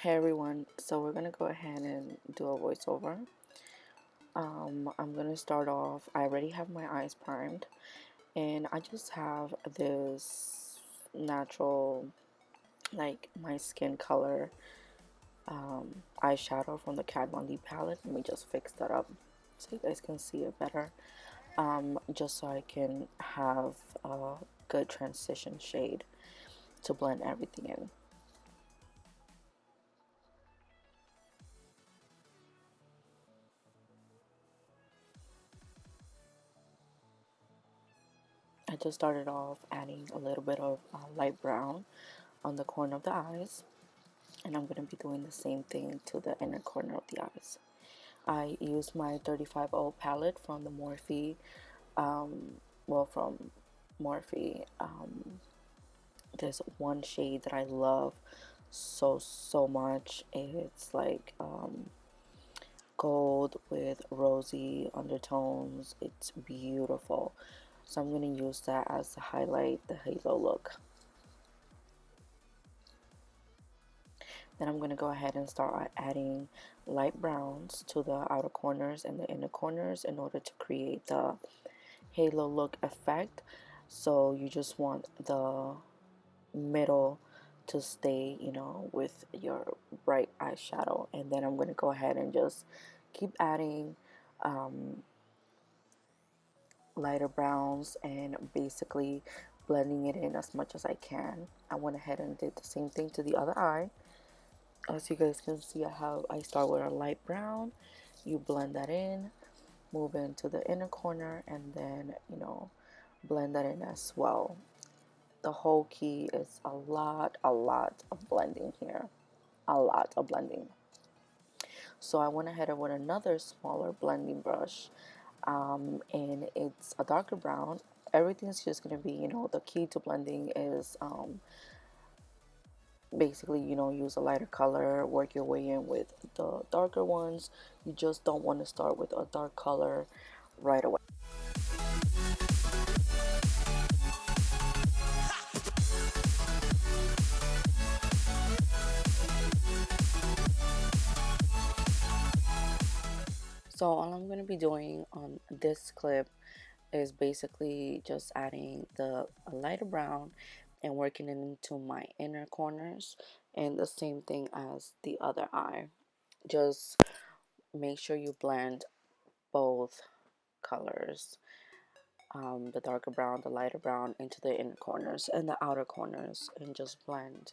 Hey everyone, so we're gonna go ahead and do a voiceover. I'm gonna start off. I already have my eyes primed, and I just have this natural, like my skin color eyeshadow from the Kat Von D palette. Let me just fix that up so you guys can see it better. Just so I can have a good transition shade to blend everything in. I just started off adding a little bit of light brown on the corner of the eyes, and I'm going to be doing the same thing to the inner corner of the eyes. I use my 35O palette from the Morphe, from Morphe. There's one shade that I love so much. It's like gold with rosy undertones. It's beautiful. So I'm going to use that as to highlight the halo look. Then I'm going to go ahead and start adding light browns to the outer corners and the inner corners in order to create the halo look effect. So you just want the middle to stay, with your bright eyeshadow. And then I'm going to go ahead and just keep adding lighter browns and basically blending it in as much as I can. I went ahead and did the same thing to the other eye. As you guys can see, I start with a light brown. You blend that in, move into the inner corner, and then blend that in as well. The whole key is a lot of blending here, a lot of blending. So I went ahead with another smaller blending brush, and it's a darker brown. Everything's just gonna be, the key to blending is basically, use a lighter color, work your way in with the darker ones. You just don't want to start with a dark color right away. So all I'm going to be doing on this clip is basically just adding the lighter brown and working it into my inner corners, and the same thing as the other eye. Just make sure you blend both colors, the darker brown, the lighter brown, into the inner corners and the outer corners, and just blend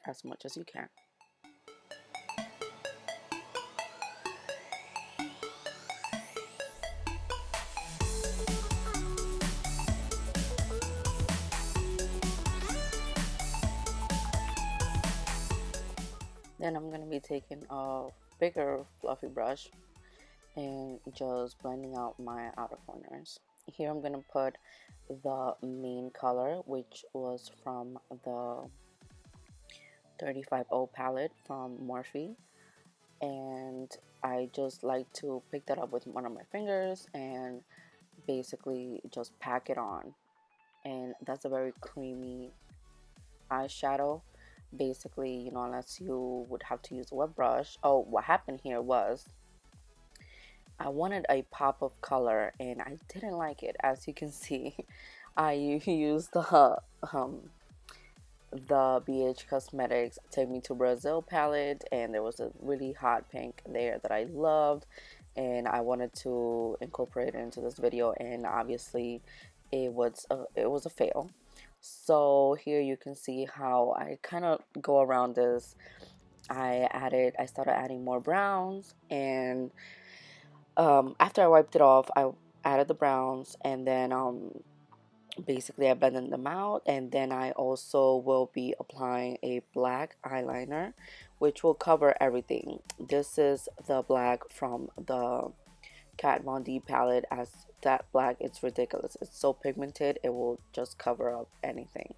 as much as you can. Then I'm going to be taking a bigger fluffy brush and just blending out my outer corners. Here I'm going to put the main color, which was from the 35O palette from Morphe, and I just like to pick that up with one of my fingers and basically just pack it on. And that's a very creamy eyeshadow. Basically, unless you would have to use a wet brush. Oh, what happened here was I wanted a pop of color and I didn't like it. As you can see, I used the BH Cosmetics Take Me to Brazil palette, and there was a really hot pink there that I loved, and I wanted to incorporate it into this video, and obviously it was a fail. So here you can see how I kind of go around this. I started adding more browns, and after I wiped it off, I added the browns, and then basically I blended them out, and then I also will be applying a black eyeliner, which will cover everything. This is the black from the Kat Von D palette. As that black, it's ridiculous. It's so pigmented, it will just cover up anything.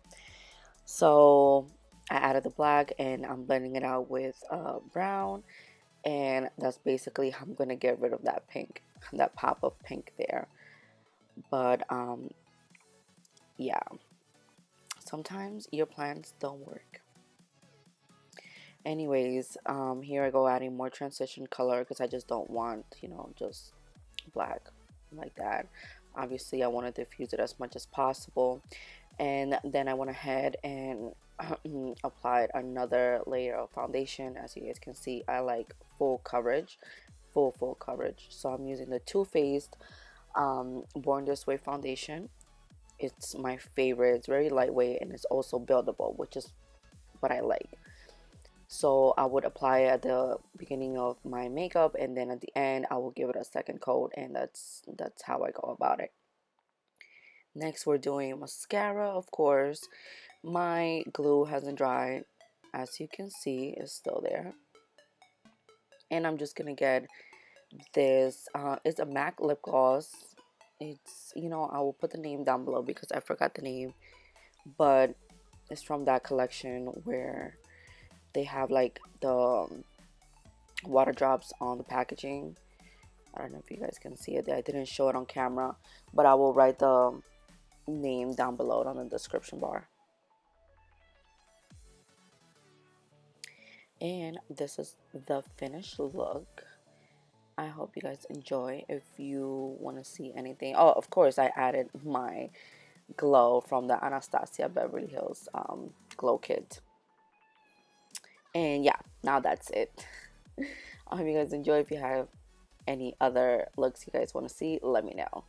So I added the black, and I'm blending it out with brown, and that's basically how I'm gonna get rid of that pink, that pop of pink there. But yeah, sometimes your plans don't work. Anyways, here I go adding more transition color because I just don't want, you know, just black like that. Obviously, I want to diffuse it as much as possible. And then I went ahead and applied another layer of foundation. As you guys can see, I like full coverage, full coverage. So I'm using the Too Faced Born This Way foundation. It's my favorite. It's very lightweight and it's also buildable, which is what I like. So I would apply it at the beginning of my makeup, and then at the end I will give it a second coat, and that's how I go about it. Next, we're doing mascara. Of course, my glue hasn't dried. As you can see, it's still there. And I'm just gonna get this. It's a MAC lip gloss. It's, you know, I will put the name down below because I forgot the name, but it's from that collection where they have like the water drops on the packaging. I don't know if you guys can see it. I didn't show it on camera, but I will write the name down below on the description bar. And this is the finished look. I hope you guys enjoy. If you want to see anything, oh, of course, I added my glow from the Anastasia Beverly Hills glow kit. And yeah, now that's it. I hope you guys enjoy. If you have any other looks you guys want to see, let me know.